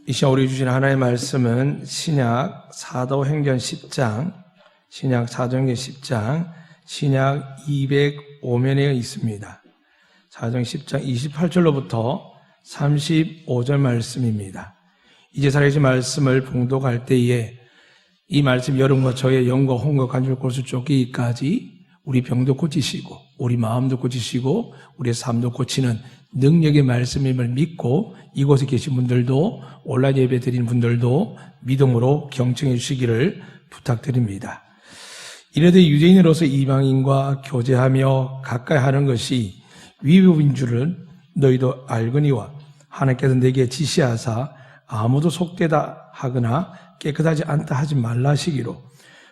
이 시간 우리 주신 하나님의 말씀은 신약 사도행전 10장, 신약 205면에 있습니다. 사도행전 10장 28절로부터 35절 말씀입니다. 이제 살아계신 말씀을 봉독할 때에 이 말씀 여러분과 저의 영과 혼과 관절 골수 쫓기기까지 우리 병도 고치시고 우리 마음도 고치시고 우리의 삶도 고치는 능력의 말씀임을 믿고 이곳에 계신 분들도 온라인 예배 드리는 분들도 믿음으로 경청해 주시기를 부탁드립니다. 이래도 유대인으로서 이방인과 교제하며 가까이 하는 것이 위법인 줄은 너희도 알거니와 하나님께서 내게 지시하사 아무도 속되다 하거나 깨끗하지 않다 하지 말라 하시기로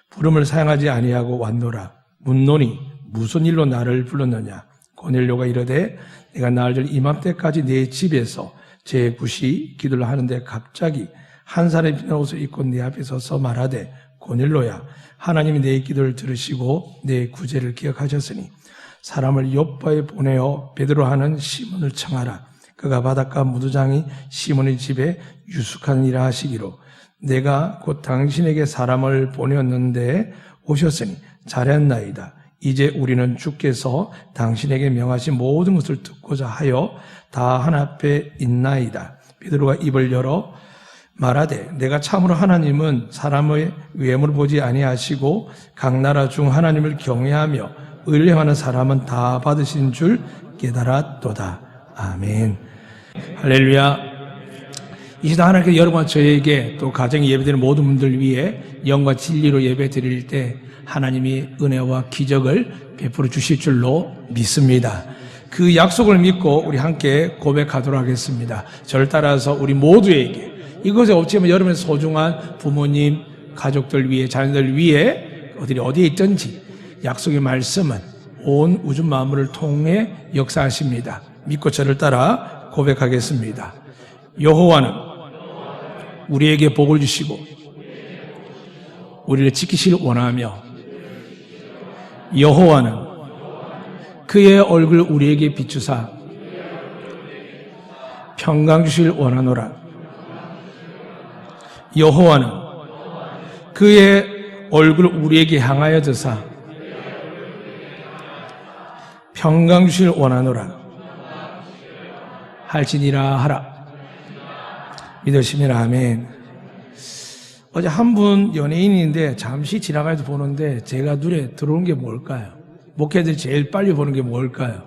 부름을 사용하지 아니하고 왔노라. 묻노니 무슨 일로 나를 불렀느냐? 고넬료가 이르되 내가 나흘 이맘때까지 내 집에서 제9시 기도를 하는데 갑자기 한 사람이 빛난 옷을 입고 내 앞에 서서 말하되 고넬료야, 하나님이 내 기도를 들으시고 내 구제를 기억하셨으니 사람을 요빠에 보내어 베드로 하는 시몬을 청하라. 그가 바닷가 무도장이 시몬의 집에 유숙하느니라 하시기로 내가 곧 당신에게 사람을 보내었는데 오셨으니 잘했나이다. 이제 우리는 주께서 당신에게 명하신 모든 것을 듣고자 하여 다 하나 앞에 있나이다. 베드로가 입을 열어 말하되 내가 참으로 하나님은 사람의 외모를 보지 아니하시고 각 나라 중 하나님을 경외하며 의를 행하는 사람은 다 받으신 줄 깨달았도다. 아멘. 할렐루야. 이 시간 하나님께서 여러분과 저에게 또 가정에 예배드리는 모든 분들 위해 영과 진리로 예배 드릴 때 하나님이 은혜와 기적을 베풀어 주실 줄로 믿습니다. 그 약속을 믿고 우리 함께 고백하도록 하겠습니다. 저를 따라서 우리 모두에게 이것에 없지만 여러분의 소중한 부모님, 가족들 위해, 자녀들 위해 어디에 있든지 약속의 말씀은 온 우주 만물을 통해 역사하십니다. 믿고 저를 따라 고백하겠습니다. 여호와는 우리에게 복을 주시고 우리를 지키시길 원하며 여호와는 그의 얼굴 우리에게 비추사 평강 주시길 원하노라. 여호와는 그의 얼굴 우리에게 향하여 드사 평강 주시길 원하노라. 할지니라 하라. 믿으시면 아멘. 어제 한 분 연예인인데 잠시 지나가서 보는데 제가 눈에 들어온 게 뭘까요? 목회자들이 제일 빨리 보는 게 뭘까요?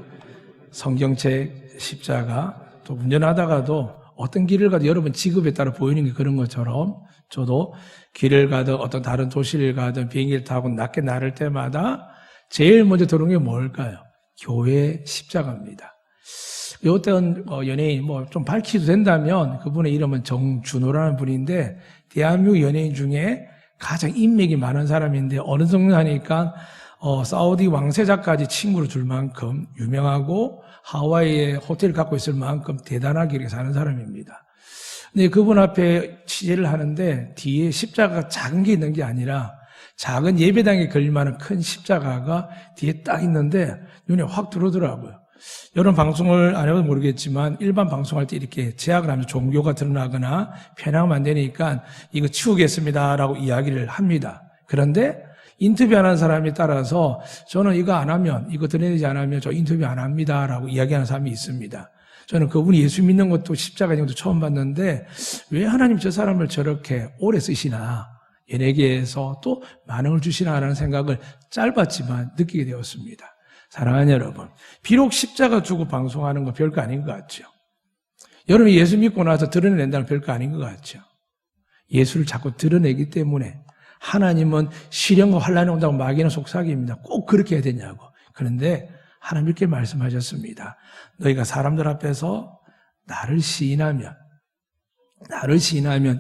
성경책, 십자가, 또 운전하다가도 어떤 길을 가도 여러분 직업에 따라 보이는 게 그런 것처럼 저도 길을 가든 어떤 다른 도시를 가든 비행기를 타고 낮게 나를 때마다 제일 먼저 들어온 게 뭘까요? 교회 십자가입니다. 어떤 연예인 좀 밝히도 된다면 그분의 이름은 정준호라는 분인데 대한민국 연예인 중에 가장 인맥이 많은 사람인데 어느 정도 하니까 사우디 왕세자까지 친구를 줄 만큼 유명하고 하와이에 호텔을 갖고 있을 만큼 대단하게 이렇게 사는 사람입니다. 근데 그분 앞에 취재를 하는데 뒤에 십자가가 작은 게 있는 게 아니라 작은 예배당에 걸릴 만한 큰 십자가가 뒤에 딱 있는데 눈에 확 들어오더라고요. 여러분 방송을 안 해봐도 모르겠지만 일반 방송할 때 이렇게 제약을 하면 종교가 드러나거나 편향하면 안 되니까 이거 치우겠습니다라고 이야기를 합니다. 그런데 인터뷰하는 사람에 따라서 저는 이거 안 하면, 이거 드러내지 않으면 저 인터뷰 안 합니다라고 이야기하는 사람이 있습니다. 저는 그분이 예수 믿는 것도 십자가 정도 처음 봤는데 왜 하나님 저 사람을 저렇게 오래 쓰시나, 연예계에서 또 만능을 주시나라는 생각을 짧았지만 느끼게 되었습니다. 사랑하는 여러분, 비록 십자가 두고 방송하는 건 별거 아닌 것 같죠. 여러분이 예수 믿고 나서 드러낸다는 별거 아닌 것 같죠. 예수를 자꾸 드러내기 때문에 하나님은 시련과 환난이 온다고 마귀는 속삭입니다. 꼭 그렇게 해야 되냐고. 그런데 하나님 이렇게 말씀하셨습니다. 너희가 사람들 앞에서 나를 시인하면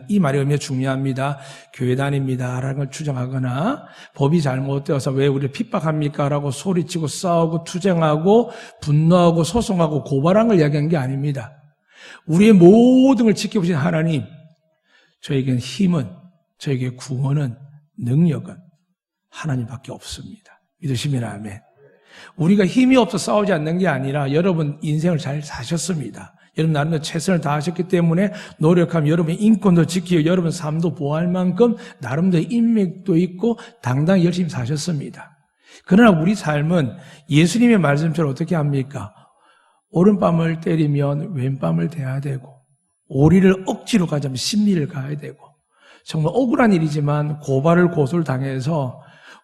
이 말이 의미가 중요합니다. 교회 다닙니다 라는 걸 주장하거나 법이 잘못되어서 왜 우리를 핍박합니까? 라고 소리치고 싸우고 투쟁하고 분노하고 소송하고 고발한 걸 이야기한 게 아닙니다. 우리의 모든 걸 지켜보신 하나님, 저에게는 힘은, 저에게 구원은, 능력은 하나님밖에 없습니다. 믿으시면 아멘. 우리가 힘이 없어 싸우지 않는 게 아니라 여러분 인생을 잘 사셨습니다. 여러분 나름대로 최선을 다하셨기 때문에 노력하면 여러분의 인권도 지키고 여러분 삶도 보호할 만큼 나름대로 인맥도 있고 당당히 열심히 사셨습니다. 그러나 우리 삶은 예수님의 말씀처럼 어떻게 합니까? 오른뺨을 때리면 왼뺨을 대야 되고 오리를 억지로 가자면 심리를 가야 되고 정말 억울한 일이지만 고발을 고소를 당해서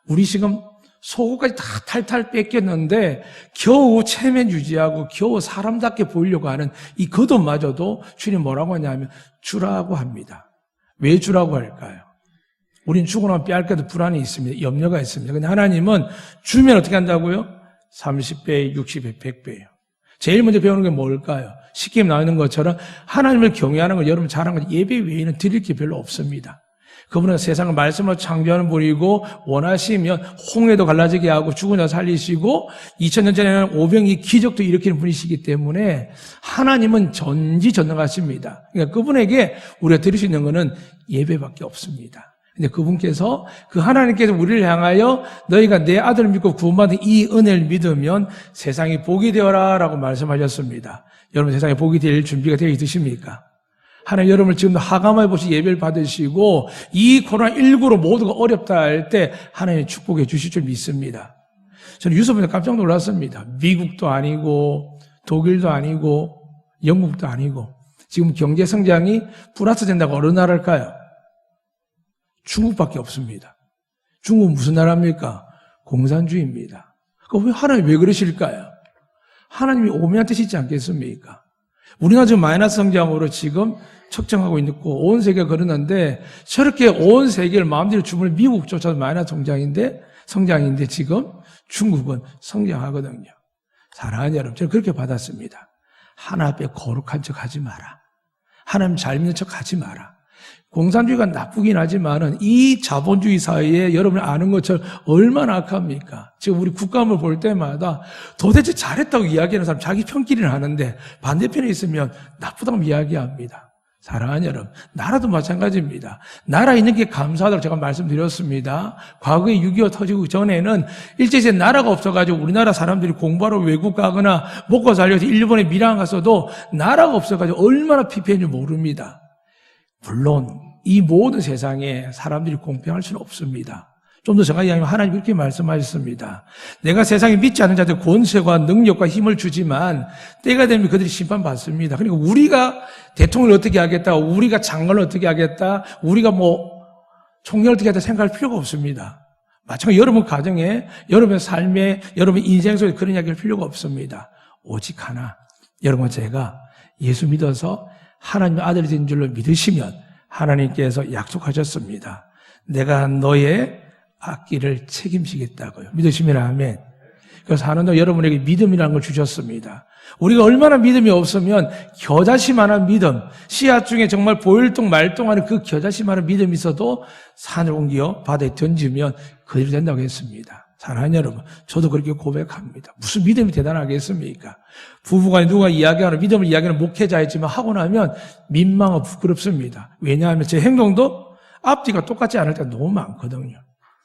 우리 지금 속옷까지 다 탈탈 뺏겼는데 겨우 체면 유지하고 겨우 사람답게 보이려고 하는 이 겉옷마저도 주님 뭐라고 하냐면 주라고 합니다. 왜 주라고 할까요? 우린 주고 나면 빼앗겨도 불안이 있습니다. 염려가 있습니다. 근데 하나님은 주면 어떻게 한다고요? 30배, 60배, 100배예요. 제일 먼저 배우는 게 뭘까요? 쉽게 나오는 것처럼 하나님을 경외하는 걸 여러분 잘하는 것 예배 외에는 드릴 게 별로 없습니다. 그분은 세상을 말씀으로 창조하는 분이고 원하시면 홍해도 갈라지게 하고 죽은 자 살리시고 2000년 전에는 오병이 기적도 일으키는 분이시기 때문에 하나님은 전지전능하십니다. 그러니까 그분에게 우리가 드릴 수 있는 것은 예배밖에 없습니다. 근데 그분께서 그 하나님께서 우리를 향하여 너희가 내 아들을 믿고 구원받은 이 은혜를 믿으면 세상이 복이 되어라 라고 말씀하셨습니다. 여러분 세상에 복이 될 준비가 되어 있으십니까? 하나님 여러분을 지금도 하감해 보시 예배를 받으시고 이 코로나19로 모두가 어렵다 할 때 하나님의 축복해 주실 줄 믿습니다. 저는 유서보면서 깜짝 놀랐습니다. 미국도 아니고 독일도 아니고 영국도 아니고 지금 경제 성장이 플러스 된다고 어느 나라일까요? 중국밖에 없습니다. 중국은 무슨 나라입니까? 공산주의입니다. 왜 하나님 왜 그러실까요? 하나님이 오묘한 뜻이지 않겠습니까? 우리가 지금 마이너스 성장으로 지금 측정하고 있고 온 세계가 그러는데 저렇게 온 세계를 마음대로 주문을 미국조차도 마이너스 성장인데 지금 중국은 성장하거든요. 사랑하는 여러분, 저는 그렇게 받았습니다. 하나 앞에 거룩한 척 하지 마라. 하나님 잘 믿는 척 하지 마라. 공산주의가 나쁘긴 하지만은 이 자본주의 사회에 여러분이 아는 것처럼 얼마나 악합니까? 지금 우리 국감을 볼 때마다 도대체 잘했다고 이야기하는 사람 자기 편끼리는 하는데 반대편에 있으면 나쁘다고 이야기합니다. 사랑하는 여러분, 나라도 마찬가지입니다. 나라 있는 게 감사하다고 제가 말씀드렸습니다. 과거에 6.25 터지고 전에는 일제시대 나라가 없어가지고 우리나라 사람들이 공부하러 외국 가거나 먹고 살려서 일본에 밀항 갔어도 나라가 없어가지고 얼마나 피폐했는지 모릅니다. 물론 이 모든 세상에 사람들이 공평할 수는 없습니다. 좀 더 정확히 하면 하나님 이렇게 말씀하셨습니다. 내가 세상에 믿지 않는 자들 권세와 능력과 힘을 주지만 때가 되면 그들이 심판받습니다. 그러니까 우리가 대통령을 어떻게 하겠다, 우리가 장관을 어떻게 하겠다, 우리가 총리를 어떻게 하겠다 생각할 필요가 없습니다. 마찬가지로 여러분 가정에, 여러분의 삶에, 여러분 인생 속에 그런 이야기 할 필요가 없습니다. 오직 하나, 여러분 제가 예수 믿어서 하나님의 아들이 된 줄로 믿으시면 하나님께서 약속하셨습니다. 내가 너의 악기를 책임지겠다고요. 믿으시면 아멘. 그래서 하나님도 여러분에게 믿음이라는 걸 주셨습니다. 우리가 얼마나 믿음이 없으면 겨자씨만한 믿음, 씨앗 중에 정말 보일동 말동하는 그 겨자씨만한 믿음이 있어도 산을 옮겨 바다에 던지면 그대로 된다고 했습니다. 사랑하는 여러분, 저도 그렇게 고백합니다. 무슨 믿음이 대단하겠습니까? 부부간에 누가 이야기하는 믿음을 이야기하는 목회자이지만 하고 나면 민망하고 부끄럽습니다. 왜냐하면 제 행동도 앞뒤가 똑같지 않을 때가 너무 많거든요.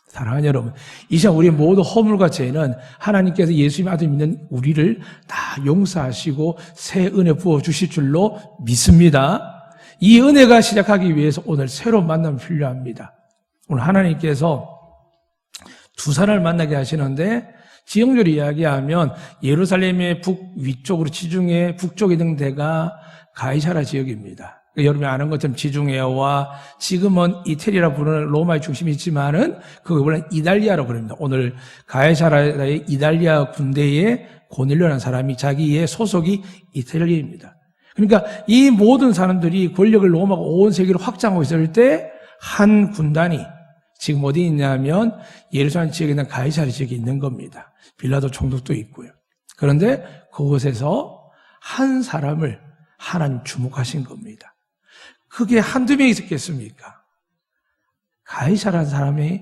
사랑하는 여러분, 이 시간 우리 모두 허물과 죄는 하나님께서 예수님의 아들 믿는 우리를 다 용서하시고 새 은혜 부어주실 줄로 믿습니다. 이 은혜가 시작하기 위해서 오늘 새로운 만남이 필요합니다. 오늘 하나님께서 두 사람을 만나게 하시는데 지형적으로 이야기하면 예루살렘의 북위쪽으로 지중해 북쪽에 있는 데가 가이사라 지역입니다. 여러분이 아는 것처럼 지중해와 지금은 이태리라 부르는 로마의 중심이 있지만은 그거 원래 이달리아라고 부릅니다. 오늘 가이사라의 이달리아 군대에 고넬료라는 사람이 자기의 소속이 이태리입니다. 그러니까 이 모든 사람들이 권력을 로마가 온 세계로 확장하고 있을 때 한 군단이 지금 어디 있냐면 예루살렘 지역에 있는 가이사라 지역에 있는 겁니다. 빌라도 총독도 있고요. 그런데 그곳에서 한 사람을 하나님 주목하신 겁니다. 그게 한두 명이 있었겠습니까? 가이사라는 사람이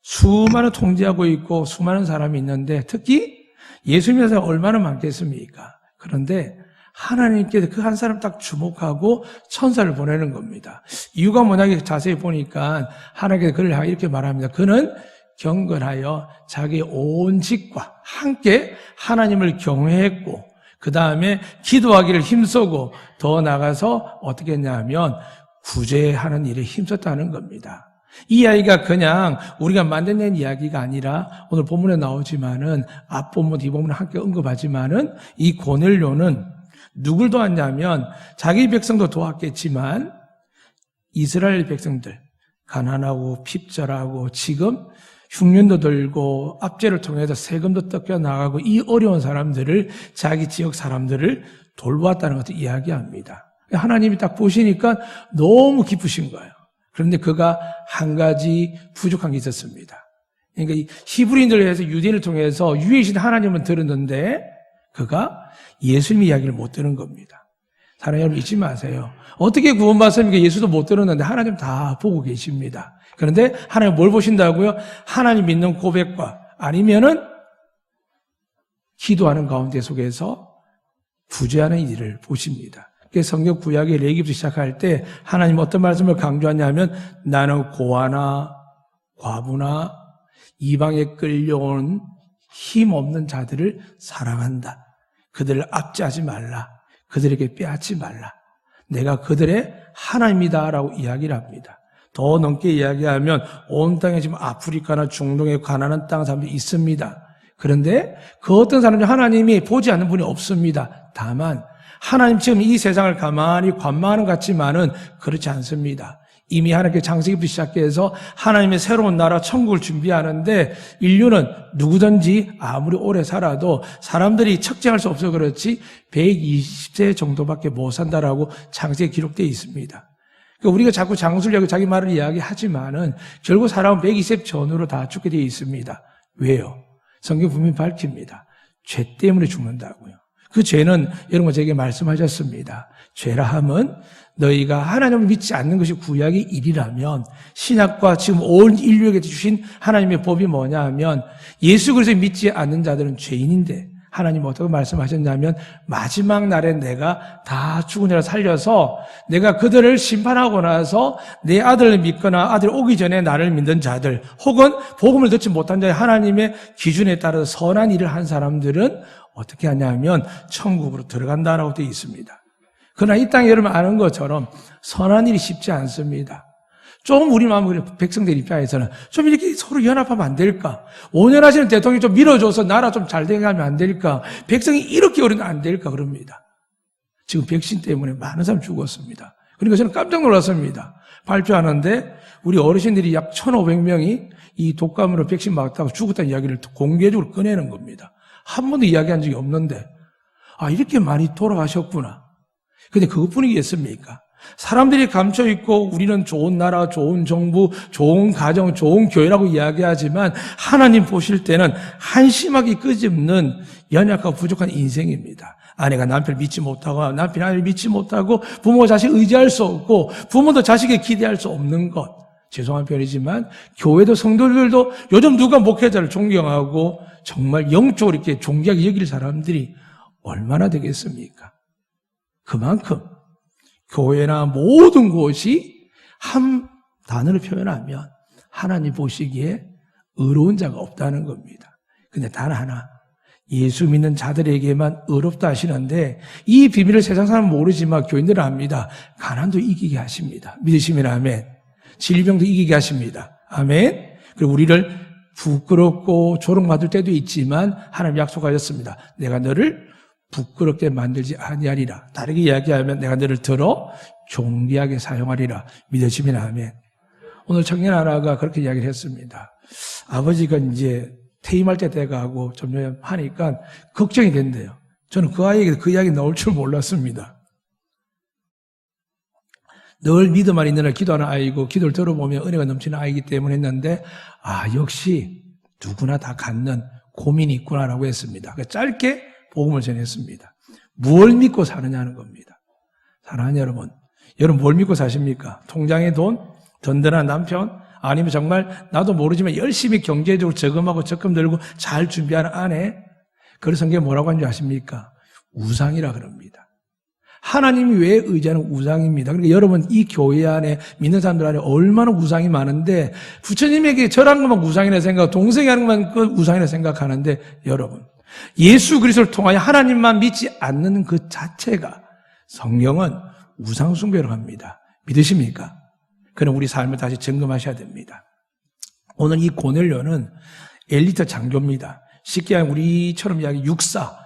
수많은 통제하고 있고 수많은 사람이 있는데 특히 예수 믿는 사람이 얼마나 많겠습니까? 그런데 하나님께서 그 한 사람 딱 주목하고 천사를 보내는 겁니다. 이유가 뭐냐 자세히 보니까 하나님께서 그를 향해 이렇게 말합니다. 그는 경건하여 자기의 온 직과 함께 하나님을 경외했고 그 다음에 기도하기를 힘쓰고 더 나가서 어떻게 했냐면 구제하는 일에 힘썼다는 겁니다. 이 이야기가 그냥 우리가 만들어낸 이야기가 아니라 오늘 본문에 나오지만은 앞본문, 뒷본문을 함께 언급하지만은 이 고넬료는 누굴 도왔냐면 자기 백성도 도왔겠지만 이스라엘 백성들, 가난하고 핍절하고 지금 흉년도 들고 압제를 통해서 세금도 뜯겨나가고 이 어려운 사람들을, 자기 지역 사람들을 돌보았다는 것을 이야기합니다. 하나님이 딱 보시니까 너무 기쁘신 거예요. 그런데 그가 한 가지 부족한 게 있었습니다. 그러니까 이 히브리인들을 해서 유대인을 통해서 유일신 하나님은 들었는데 그가 예수님 이야기를 못 들은 겁니다. 사랑하는 여러분 잊지 마세요. 어떻게 구원받습니까? 예수도 못 들었는데 하나님 다 보고 계십니다. 그런데 하나님 뭘 보신다고요? 하나님 믿는 고백과 아니면은 기도하는 가운데 속에서 구제하는 일을 보십니다. 성경 구약의 레위기부터 시작할 때 하나님 어떤 말씀을 강조하냐면 나는 고아나 과부나 이방에 끌려온 힘없는 자들을 사랑한다. 그들을 압제하지 말라. 그들에게 빼앗지 말라. 내가 그들의 하나님이다라고 이야기를 합니다. 더 넘게 이야기하면 온 땅에 지금 아프리카나 중동에 가난한 땅 사람들이 있습니다. 그런데 그 어떤 사람들 하나님이 보지 않는 분이 없습니다. 다만 하나님 지금 이 세상을 가만히 관망하는 것 같지만은 그렇지 않습니다. 이미 하나님께 창세기부터 시작해서 하나님의 새로운 나라 천국을 준비하는데 인류는 누구든지 아무리 오래 살아도 사람들이 척지할 수 없어 그렇지 120세 정도밖에 못 산다라고 창세기에 기록되어 있습니다. 그러니까 우리가 자꾸 장수려고 자기 말을 이야기하지만은 결국 사람은 120세 전후로 다 죽게 되어 있습니다. 왜요? 성경 분명히 밝힙니다. 죄 때문에 죽는다고요. 그 죄는 여러분 제게 말씀하셨습니다. 죄라 함은 너희가 하나님을 믿지 않는 것이 구약의 일이라면 신약과 지금 온 인류에게 주신 하나님의 법이 뭐냐 하면 예수 그리스도를 믿지 않는 자들은 죄인인데 하나님 어떻게 말씀하셨냐면 마지막 날에 내가 다 죽은 자를 살려서 내가 그들을 심판하고 나서 내 아들을 믿거나 아들 오기 전에 나를 믿는 자들 혹은 복음을 듣지 못한 자의 하나님의 기준에 따라서 선한 일을 한 사람들은 어떻게 하냐면 천국으로 들어간다라고 되어 있습니다. 그러나 이 땅에 여러분 아는 것처럼 선한 일이 쉽지 않습니다. 좀 우리 마음 백성들 입장에서는 좀 이렇게 서로 연합하면 안 될까? 온연하시는 대통령이 좀 밀어줘서 나라 좀 잘 되게 하면 안 될까? 백성이 이렇게 어려면 안 될까? 그럽니다. 지금 백신 때문에 많은 사람 죽었습니다. 그러니까 저는 깜짝 놀랐습니다. 발표하는데 우리 어르신들이 약 1,500명이 이 독감으로 백신 맞다가 죽었다는 이야기를 공개적으로 꺼내는 겁니다. 한 번도 이야기한 적이 없는데 아 이렇게 많이 돌아가셨구나. 근데 그것뿐이겠습니까? 사람들이 감춰있고 우리는 좋은 나라, 좋은 정부, 좋은 가정, 좋은 교회라고 이야기하지만 하나님 보실 때는 한심하게 끄집는 연약하고 부족한 인생입니다. 아내가 남편을 믿지 못하고 남편이 아내를 믿지 못하고 부모가 자식 의지할 수 없고 부모도 자식에 기대할 수 없는 것. 죄송한 표현이지만 교회도 성도들도 요즘 누가 목회자를 존경하고 정말 영적으로 이렇게 존귀하게 여길 사람들이 얼마나 되겠습니까? 그만큼 교회나 모든 곳이 한 단어로 표현하면 하나님 보시기에 의로운 자가 없다는 겁니다. 근데 단 하나 예수 믿는 자들에게만 의롭다 하시는데 이 비밀을 세상 사람은 모르지만 교인들은 압니다. 가난도 이기게 하십니다. 믿으시면 아멘. 질병도 이기게 하십니다. 아멘. 그리고 우리를 부끄럽고 조롱받을 때도 있지만 하나님 약속하셨습니다. 내가 너를 부끄럽게 만들지 아니하리라. 다르게 이야기하면 내가 너를 들어 존귀하게 사용하리라. 믿으시면 아멘. 오늘 청년 하나가 그렇게 이야기를 했습니다. 아버지가 이제 퇴임할 때 돼가고 점점 하니까 걱정이 된대요. 저는 그 아이에게 그 이야기 나올 줄 몰랐습니다. 늘 믿음 안에 있는 날 기도하는 아이고 기도를 들어보면 은혜가 넘치는 아이기 때문에 했는데 역시 누구나 다 갖는 고민이 있구나라고 했습니다. 짧게 복음을 전했습니다. 무엇을 믿고 사느냐는 겁니다. 사랑하는 여러분, 여러분 뭘 믿고 사십니까? 통장에 돈? 든든한 남편? 아니면 정말 나도 모르지만 열심히 경제적으로 저금하고 적금 들고 잘 준비하는 아내? 그래서 성경에 뭐라고 하는지 아십니까? 우상이라 그럽니다. 하나님이 왜 의지하는 우상입니다. 그러니까 여러분 이 교회 안에 믿는 사람들 안에 얼마나 우상이 많은데 부처님에게 절한 것만 우상이라 생각하고 동생이 하는 것만 그 우상이라 생각하는데 여러분 예수 그리스도를 통하여 하나님만 믿지 않는 그 자체가 성경은 우상숭배로 합니다. 믿으십니까? 그럼 우리 삶을 다시 점검하셔야 됩니다. 오늘 이 고넬료는 엘리트 장교입니다. 쉽게 하면 우리처럼 이야기 육사,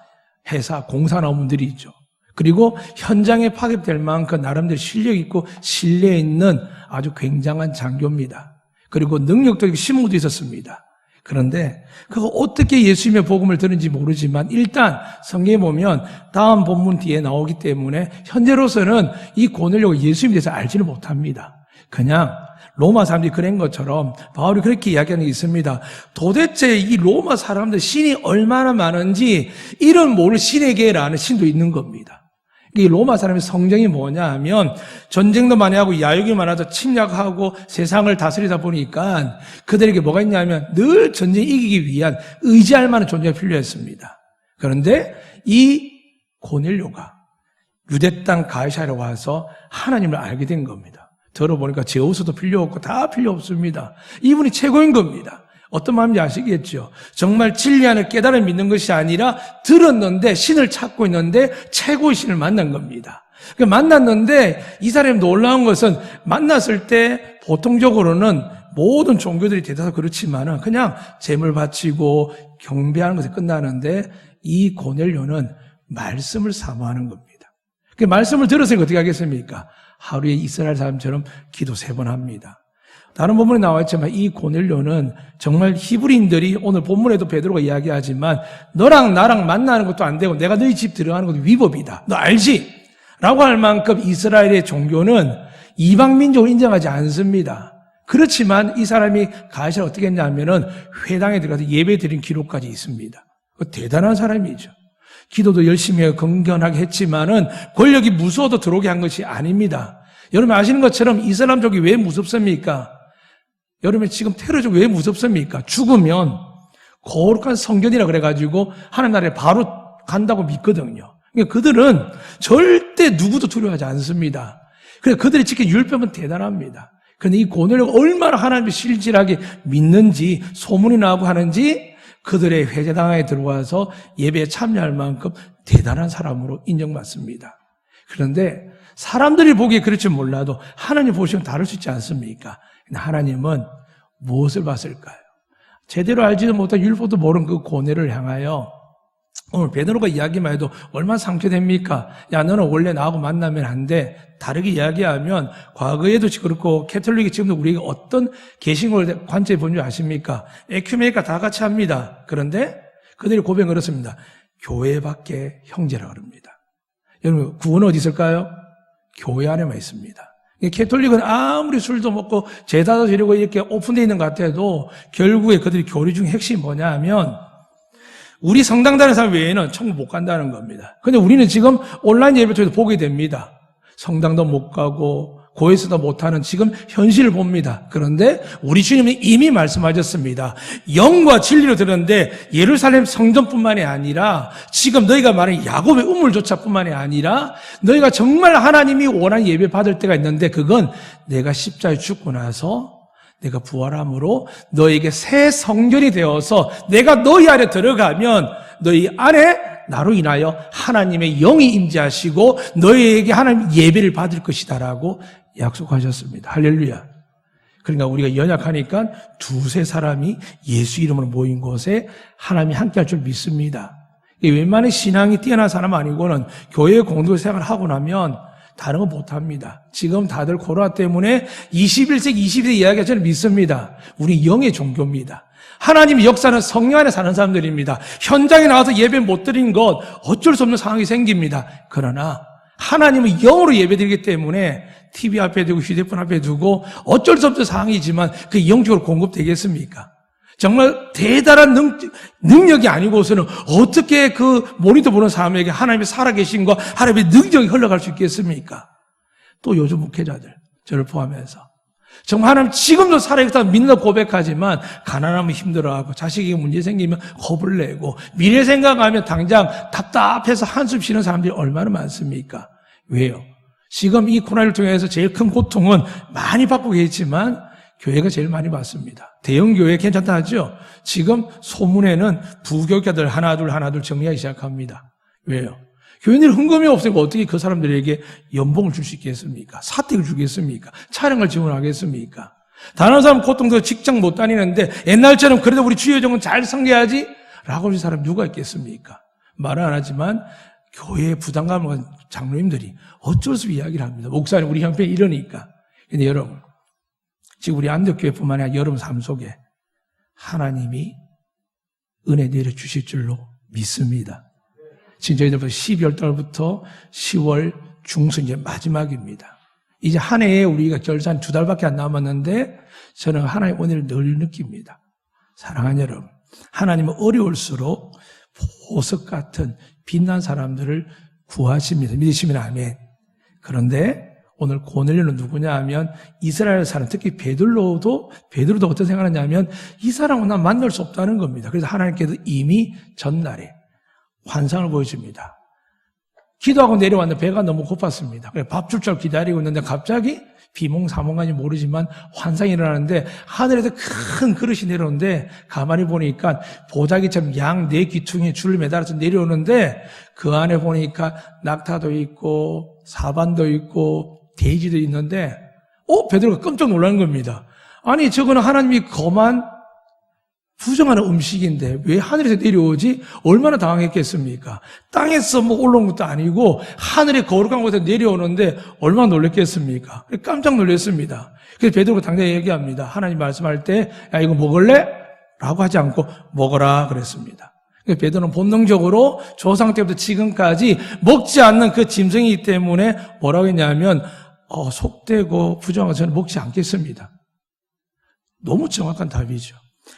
회사, 공사나무들이 있죠. 그리고 현장에 파견될 만큼 나름대로 실력 있고 신뢰 있는 아주 굉장한 장교입니다. 그리고 능력적인 신무도 있었습니다. 그런데 그가 어떻게 예수님의 복음을 들은지 모르지만 일단 성경에 보면 다음 본문 뒤에 나오기 때문에 현재로서는 이 고넬료가 예수님에 대해서 알지를 못합니다. 그냥 로마 사람들이 그런 것처럼 바울이 그렇게 이야기하는 게 있습니다. 도대체 이 로마 사람들 신이 얼마나 많은지 이런 모를 신에게라는 신도 있는 겁니다. 이 로마 사람의 성정이 뭐냐 하면 전쟁도 많이 하고 야욕이 많아서 침략하고 세상을 다스리다 보니까 그들에게 뭐가 있냐면 늘 전쟁 이기기 위한 의지할 만한 존재가 필요했습니다. 그런데 이 고넬료가 유대 땅 가이사랴에 와서 하나님을 알게 된 겁니다. 들어보니까 제우스도 필요 없고 다 필요 없습니다. 이분이 최고인 겁니다. 어떤 마음인지 아시겠죠? 정말 진리 안을 깨달아 믿는 것이 아니라 들었는데 신을 찾고 있는데 최고의 신을 만난 겁니다. 만났는데 이 사람이 놀라운 것은 만났을 때 보통적으로는 모든 종교들이 대다수 그렇지만은 그냥 제물 바치고 경배하는 것에 끝나는데 이 고넬료는 말씀을 사모하는 겁니다. 그 말씀을 들었으니까 어떻게 하겠습니까? 하루에 이스라엘 사람처럼 기도 3번 합니다. 다른 본문에 나와 있지만 이 고넬료는 정말 히브리인들이 오늘 본문에도 베드로가 이야기하지만 너랑 나랑 만나는 것도 안 되고 내가 너희 집 들어가는 것도 위법이다. 너 알지? 라고 할 만큼 이스라엘의 종교는 이방 민족을 인정하지 않습니다. 그렇지만 이 사람이 가이사랴 어떻게 했냐면은 회당에 들어가서 예배 드린 기록까지 있습니다. 대단한 사람이죠. 기도도 열심히 하고 건강하게 했지만은 권력이 무서워도 들어오게 한 것이 아닙니다. 여러분 아시는 것처럼 이슬람족이 왜 무섭습니까? 여러분 지금 테러족 왜 무섭습니까? 죽으면 거룩한 성전이라 그래가지고 하나님 나라에 바로 간다고 믿거든요. 그러니까 그들은 절대 누구도 두려워하지 않습니다. 그래서 그들이 지킨 율법은 대단합니다. 그런데 이 고넬료가 얼마나 하나님을 실질하게 믿는지 소문이 나고 하는지 그들의 회제당에 들어와서 예배에 참여할 만큼 대단한 사람으로 인정받습니다. 그런데 사람들이 보기에 그렇지 몰라도 하나님 보시면 다를 수 있지 않습니까? 하나님은 무엇을 봤을까요? 제대로 알지도 못한 율법도 모르는 그 고넬을 향하여 오늘 베드로가 이야기만 해도 얼마나 상처됩니까? 야 너는 원래 나하고 만나면 안 돼. 다르게 이야기하면 과거에도 그렇고 캐톨릭이 지금도 우리가 어떤 개신교를 관점에 본 줄 아십니까? 에큐메니카 다 같이 합니다. 그런데 그들이 고백을 그렇습니다. 교회 밖에 형제라 그럽니다. 여러분 구원은 어디 있을까요? 교회 안에만 있습니다. 캐톨릭은 아무리 술도 먹고 제사도 지르고 이렇게 오픈되어 있는 것 같아도 결국에 그들이 교리 중 핵심이 뭐냐 하면 우리 성당 다니는 사람 외에는 천국 못 간다는 겁니다. 근데 우리는 지금 온라인 예배 통해서 보게 됩니다. 성당도 못 가고 고에서도 못하는 지금 현실을 봅니다. 그런데 우리 주님은 이미 말씀하셨습니다. 영과 진리로 들었는데 예루살렘 성전뿐만이 아니라 지금 너희가 말하는 야곱의 우물조차뿐만이 아니라 너희가 정말 하나님이 원하는 예배 받을 때가 있는데 그건 내가 십자가에 죽고 나서 내가 부활함으로 너에게 새 성전이 되어서 내가 너희 안에 들어가면 너희 안에 나로 인하여 하나님의 영이 임재하시고 너희에게 하나님 예배를 받을 것이다라고 약속하셨습니다. 할렐루야. 그러니까 우리가 연약하니까 두세 사람이 예수 이름으로 모인 곳에 하나님이 함께 할 줄 믿습니다. 웬만한 신앙이 뛰어난 사람 아니고는 교회 공동 생활을 하고 나면 다른 거 못합니다. 지금 다들 코로나 때문에 21세기, 22세기 이야기가 저는 믿습니다. 우리 영의 종교입니다. 하나님의 역사는 성령 안에 사는 사람들입니다. 현장에 나와서 예배 못 드린 것 어쩔 수 없는 상황이 생깁니다. 그러나 하나님은 영으로 예배드리기 때문에 TV 앞에 두고 휴대폰 앞에 두고 어쩔 수 없는 상황이지만 그게 영적으로 공급되겠습니까? 정말 대단한 능력이 아니고서는 어떻게 그 모니터 보는 사람에게 하나님의 살아계신과 하나님의 능력이 흘러갈 수 있겠습니까? 또 요즘 목회자들, 저를 포함해서 정말 하나님 지금도 살아계시다 믿는 고백하지만 가난하면 힘들어하고 자식에게 문제 생기면 겁을 내고 미래 생각하면 당장 답답해서 한숨 쉬는 사람들이 얼마나 많습니까? 왜요? 지금 이 코로나를 통해서 제일 큰 고통은 많이 받고 계시지만 교회가 제일 많이 받습니다. 대형 교회 괜찮다 하죠? 지금 소문에는 부교육자들 하나둘 정리하기 시작합니다. 왜요? 교인들이 헌금이 없으니까 어떻게 그 사람들에게 연봉을 줄 수 있겠습니까? 사택을 주겠습니까? 차량을 지원하겠습니까? 다른 사람 고통도 직장 못 다니는데 옛날처럼 그래도 우리 주여정은 잘 섬겨야지 라고 하는 사람 누가 있겠습니까? 말은 안 하지만 교회에 부담감을 가진 장로님들이 어쩔 수 없이 이야기를 합니다. 목사님 우리 형편이 이러니까. 근데 여러분 지금 우리 안덕교회뿐만 아니라 여러분 삶 속에 하나님이 은혜 내려주실 줄로 믿습니다. 지금 저희들 12월 달부터 10월 중순 이제 마지막입니다. 이제 한 해에 우리가 결산 2달밖에 안 남았는데 저는 하나님의 은혜를 늘 느낍니다. 사랑하는 여러분, 하나님은 어려울수록 보석 같은 빛난 사람들을 구하십니다. 믿으시면 아멘. 그런데 오늘 고넬료는 누구냐 하면 이스라엘 사람, 특히 베드로도 어떤 생각하냐면 이 사람은 난 만날 수 없다는 겁니다. 그래서 하나님께서 이미 전날에 환상을 보여줍니다. 기도하고 내려왔는데 배가 너무 고팠습니다. 그래서 밥 줄 줄 기다리고 있는데 갑자기 비몽사몽간지 모르지만 환상이 일어나는데 하늘에서 큰 그릇이 내려오는데 가만히 보니까 보자기처럼 양 4귀퉁이에 줄을 매달아서 내려오는데 그 안에 보니까 낙타도 있고 사반도 있고 돼지도 있는데 베드로가 깜짝 놀란 겁니다. 아니 저거는 하나님이 거만 부정하는 음식인데 왜 하늘에서 내려오지? 얼마나 당황했겠습니까? 땅에서 올라온 것도 아니고 하늘의 거룩한 곳에서 내려오는데 얼마나 놀랐겠습니까? 깜짝 놀랐습니다. 그래서 베드로가 당장 얘기합니다. 하나님 말씀할 때 야 이거 먹을래? 라고 하지 않고 먹어라 그랬습니다. 그래서 베드로는 본능적으로 조상 때부터 지금까지 먹지 않는 그 짐승이기 때문에 뭐라고 했냐면 속되고 부정하고 저는 먹지 않겠습니다. 너무 정확한 답이죠.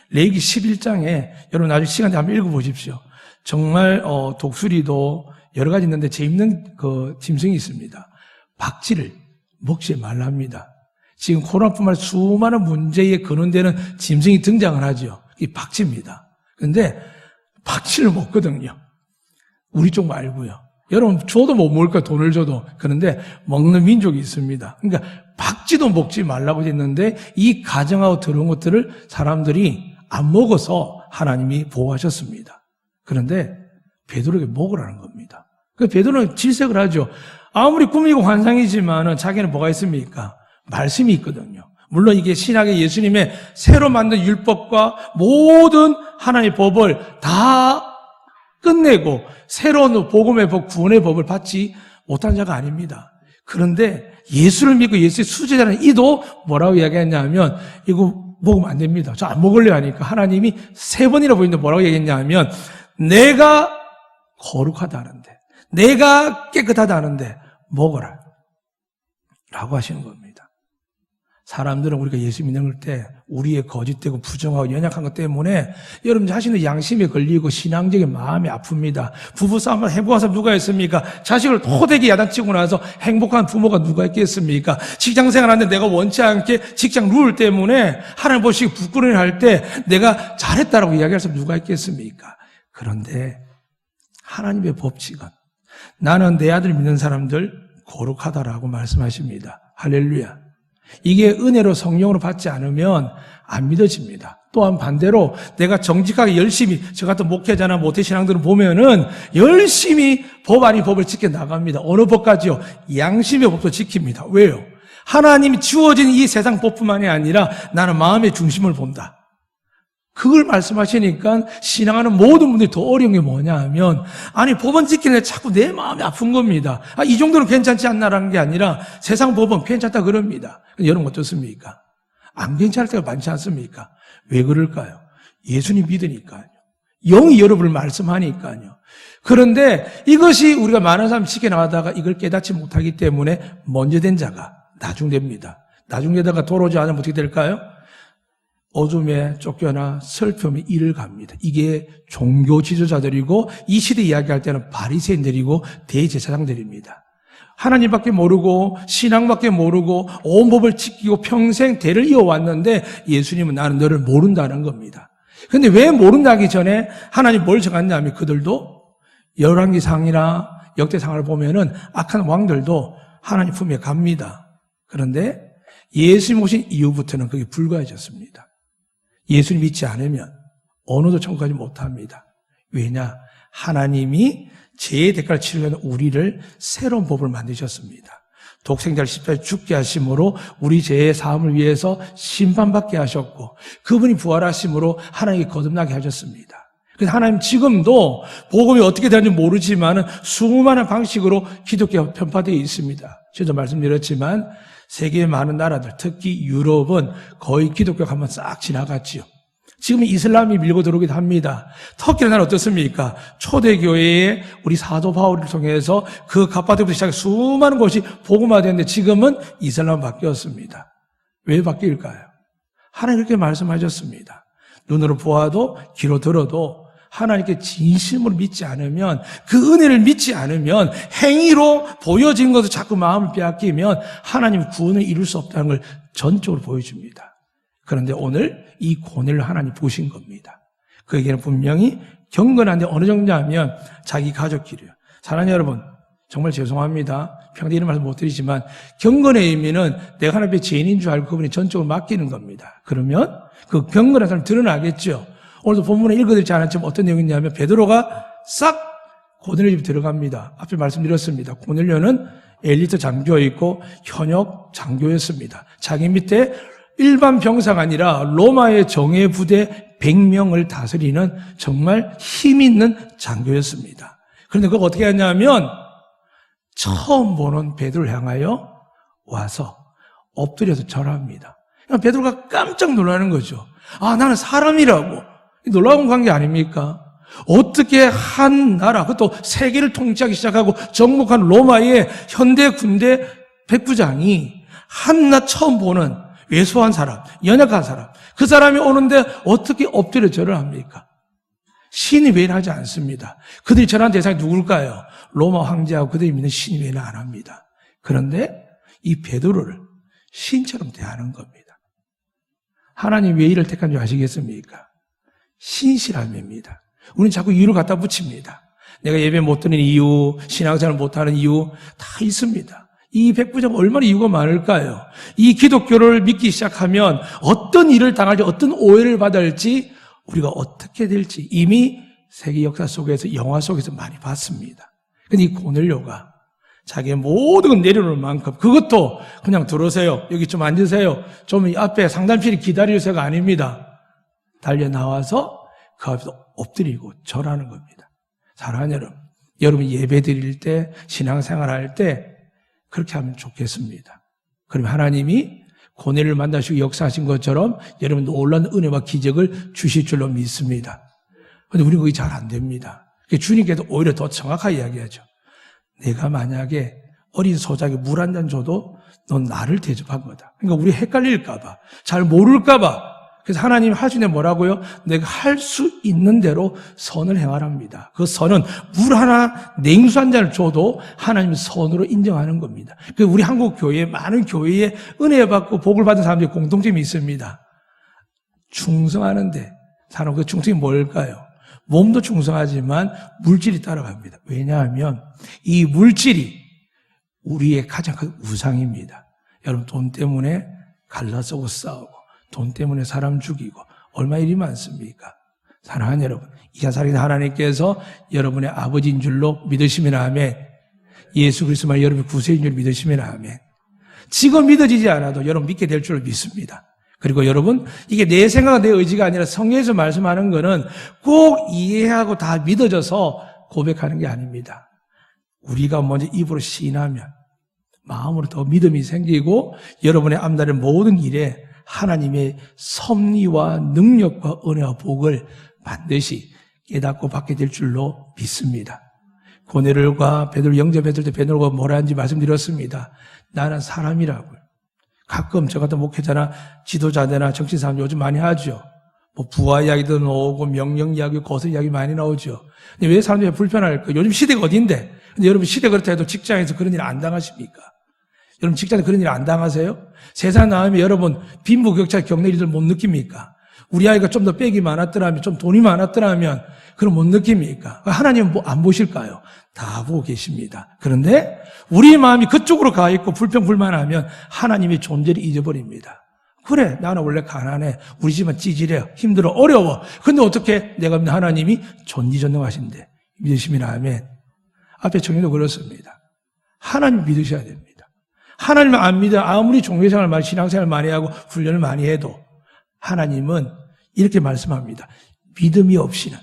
레위기 11장에 여러분 나중에 시간 되면 한번 읽어보십시오. 정말 독수리도 여러 가지 있는데 재밌는 그 짐승이 있습니다. 박쥐를 먹지 말랍니다. 지금 코로나뿐만 아니라 수많은 문제에 근원되는 짐승이 등장을 하죠. 이 박쥐입니다. 그런데 박쥐를 먹거든요. 우리 쪽 말고요. 여러분 줘도 못 먹을 거야 돈을 줘도. 그런데 먹는 민족이 있습니다. 그러니까 박쥐도 먹지 말라고 했는데 이 가정하고 들어온 것들을 사람들이 안 먹어서 하나님이 보호하셨습니다. 그런데 베드로에게 먹으라는 겁니다. 그래서 베드로는 질색을 하죠. 아무리 꿈이고 환상이지만 자기는 뭐가 있습니까? 말씀이 있거든요. 물론 이게 신약의 예수님의 새로 만든 율법과 모든 하나님의 법을 다 끝내고 새로운 복음의 법, 구원의 법을 받지 못한 자가 아닙니다. 그런데 예수를 믿고 예수의 수제자는 이도 뭐라고 이야기했냐면 이거 먹으면 안 됩니다. 저 안 먹을래 하니까 하나님이 3번이나 보이는데 뭐라고 얘기했냐면 내가 거룩하다는데 내가 깨끗하다는데 먹어라 라고 하시는 겁니다. 사람들은 우리가 예수 믿는 때 우리의 거짓되고 부정하고 연약한 것 때문에 여러분 자신의 양심에 걸리고 신앙적인 마음이 아픕니다. 부부싸움을 행복한 사람 누가 있습니까? 자식을 호되게 야단치고 나서 행복한 부모가 누가 있겠습니까? 직장생활 하는데 내가 원치 않게 직장 룰 때문에 하나님 보시고 부끄러워할 때 내가 잘했다라고 이야기할 사람 누가 있겠습니까? 그런데 하나님의 법칙은 나는 내 아들 믿는 사람들 거룩하다라고 말씀하십니다. 할렐루야. 이게 은혜로 성령으로 받지 않으면 안 믿어집니다. 또한 반대로 내가 정직하게 열심히 저 같은 목회자나 모태신앙들을 보면은 열심히 법 아닌 법을 지켜 나갑니다. 어느 법까지요? 양심의 법도 지킵니다. 왜요? 하나님이 주어진 이 세상 법뿐만이 아니라 나는 마음의 중심을 본다. 그걸 말씀하시니까 신앙하는 모든 분들이 더 어려운 게 뭐냐 하면 아니 법은 지키는데 자꾸 내 마음이 아픈 겁니다. 이 정도는 괜찮지 않나라는 게 아니라 세상 법은 괜찮다 그럽니다. 여러분 어떻습니까? 안 괜찮을 때가 많지 않습니까? 왜 그럴까요? 예수님 믿으니까요. 영이 여러분을 말씀하니까요. 그런데 이것이 우리가 많은 사람 지켜나가다가 이걸 깨닫지 못하기 때문에 먼저 된 자가 나중됩니다. 나중되다가 돌아오지 않으면 어떻게 될까요? 어둠에 쫓겨나 슬픔에 이를 갑니다. 이게 종교 지도자들이고 이 시대 이야기할 때는 바리새인들이고 대제사장들입니다. 하나님밖에 모르고 신앙밖에 모르고 온 법을 지키고 평생 대를 이어왔는데 예수님은 나는 너를 모른다는 겁니다. 그런데 왜 모른다 하기 전에 하나님 뭘 정했냐면 그들도 열왕기상이나 역대상을 보면은 악한 왕들도 하나님 품에 갑니다. 그런데 예수님 오신 이후부터는 그게 불가해졌습니다. 예수님 믿지 않으면 어느도 천국 가지 못합니다. 왜냐? 하나님이 죄의 대가를 치르려 하는 우리를 새로운 법을 만드셨습니다. 독생자를 십자가에 죽게 하심으로 우리 죄의 사함을 위해서 심판받게 하셨고, 그분이 부활하심으로 하나님께 거듭나게 하셨습니다. 그래서 하나님 지금도 복음이 어떻게 되는지 모르지만 수많은 방식으로 기독교가 편파되어 있습니다. 저도 말씀드렸지만 세계의 많은 나라들, 특히 유럽은 거의 기독교가 한번 싹 지나갔지요. 지금 이슬람이 밀고 들어오기도 합니다. 터키라는 나라 어떻습니까? 초대교회에 우리 사도 바울을 통해서 그 갑바드부터 시작해 수많은 곳이 복음화되었는데 지금은 이슬람 바뀌었습니다. 왜 바뀔까요? 하나님 그렇게 말씀하셨습니다. 눈으로 보아도 귀로 들어도 하나님께 진심으로 믿지 않으면, 그 은혜를 믿지 않으면, 행위로 보여진 것을 자꾸 마음을 빼앗기면 하나님 구원을 이룰 수 없다는 걸 전적으로 보여줍니다. 그런데 오늘 이 고뇌를 하나님 보신 겁니다. 그에게는 분명히 경건한데 어느 정도냐면 자기 가족끼리요. 사랑하는 여러분, 정말 죄송합니다. 평생 이런 말씀 못 드리지만 경건의 의미는 내가 하나님 앞에 죄인인 줄 알고 그분이 전적으로 맡기는 겁니다. 그러면 그 경건한 사람이 드러나겠죠. 오늘도 본문에 읽어드리지 않았지만 어떤 내용이냐면 베드로가 싹 고넬료 집에 들어갑니다. 앞에 말씀드렸습니다. 고넬료는 엘리트 장교였고 현역 장교였습니다. 자기 밑에 일반 병사가 아니라 로마의 정예 부대 100명을 다스리는 정말 힘 있는 장교였습니다. 그런데 그걸 어떻게 했냐면 처음 보는 베드로를 향하여 와서 엎드려서 절합니다. 베드로가 깜짝 놀라는 거죠. 아, 나는 사람이라고. 놀라운 관계 아닙니까? 어떻게 한 나라, 그것도 세계를 통치하기 시작하고 정복한 로마의 현대 군대 백부장이 한낱 처음 보는 왜소한 사람, 연약한 사람, 그 사람이 오는데 어떻게 엎드려 절을 합니까? 신이 외인하지 않습니다. 그들이 절한 대상이 누굴까요? 로마 황제하고 그들이 믿는 신이 외인을 안 합니다. 그런데 이 베드로를 신처럼 대하는 겁니다. 하나님 왜 이를 택한 줄 아시겠습니까? 신실함입니다. 우리는 자꾸 이유를 갖다 붙입니다. 내가 예배 못 드는 이유, 신앙생활을 못하는 이유 다 있습니다. 이 백부장 얼마나 이유가 많을까요? 이 기독교를 믿기 시작하면 어떤 일을 당할지, 어떤 오해를 받을지, 우리가 어떻게 될지 이미 세계 역사 속에서, 영화 속에서 많이 봤습니다. 근데 이 고넬료가 자기의 모든 걸 내려놓을 만큼, 그것도 그냥 들어오세요, 여기 좀 앉으세요, 좀 앞에 상담실이 기다려주세요가 아닙니다. 달려 나와서 그 앞에서 엎드리고 절하는 겁니다. 사랑하는 여러분, 여러분 예배 드릴 때, 신앙생활 할 때 그렇게 하면 좋겠습니다. 그러면 하나님이 고넬을 만나시고 역사하신 것처럼 여러분 놀라운 은혜와 기적을 주실 줄로 믿습니다. 그런데 우리는 그게 잘 안 됩니다. 주님께서 오히려 더 정확하게 이야기하죠. 내가 만약에 어린 소작에 물 한 잔 줘도 넌 나를 대접한 거다. 그러니까 우리 헷갈릴까 봐, 잘 모를까 봐. 그래서 하나님이 하시네 뭐라고요? 내가 할 수 있는 대로 선을 행하랍니다. 그 선은 물 하나, 냉수 한 잔을 줘도 하나님 선으로 인정하는 겁니다. 그래서 우리 한국 교회, 많은 교회에 은혜 받고 복을 받은 사람들이 공통점이 있습니다. 충성하는데, 사람 그 충성이 뭘까요? 몸도 충성하지만 물질이 따라갑니다. 왜냐하면 이 물질이 우리의 가장 큰 우상입니다. 여러분 돈 때문에 갈라서고 싸우고 돈 때문에 사람 죽이고 얼마나 일이 많습니까? 사랑하는 여러분, 이 자살인 하나님께서 여러분의 아버지인 줄로 믿으시면 아멘. 예수 그리스도만 여러분의 구세인 줄 믿으시면 아멘. 지금 믿어지지 않아도 여러분 믿게 될 줄로 믿습니다. 그리고 여러분, 이게 내 생각과 내 의지가 아니라 성경에서 말씀하는 거는 꼭 이해하고 다 믿어져서 고백하는 게 아닙니다. 우리가 먼저 입으로 시인하면 마음으로 더 믿음이 생기고 여러분의 앞날의 모든 일에 하나님의 섭리와 능력과 은혜와 복을 반드시 깨닫고 받게 될 줄로 믿습니다. 고넬료가 베드로 영접했을 때 베드로가 뭐라 하는지 말씀드렸습니다. 나는 사람이라고요. 가끔 저 같은 목회자나 지도자들이나 정치사람 요즘 많이 하죠. 뭐 부하 이야기도 나오고 명령 이야기, 거슬 이야기 많이 나오죠. 근데 왜 사람들이 불편할까? 요즘 시대가 어딘데? 근데 여러분 시대 그렇다 해도 직장에서 그런 일 안 당하십니까? 여러분 직장에 그런 일 안 당하세요? 세상 나오면 여러분 빈부격차 겪는 일들 못 느낍니까? 우리 아이가 좀 더 빽이 많았더라면, 좀 돈이 많았더라면, 그럼 못 느낍니까? 하나님은 안 보실까요? 다 보고 계십니다. 그런데 우리 마음이 그쪽으로 가 있고 불평불만하면 하나님의 존재를 잊어버립니다. 그래, 나는 원래 가난해. 우리 집은 찌질해. 힘들어. 어려워. 근데 어떻게 내가 믿는 하나님이 존귀전능하신데. 믿으시면 아멘. 앞에 청년도 그렇습니다. 하나님 믿으셔야 됩니다. 하나님을 안 믿어 아무리 종교생활 많이 신앙생활 많이 하고 훈련을 많이 해도 하나님은 이렇게 말씀합니다. 믿음이 없이는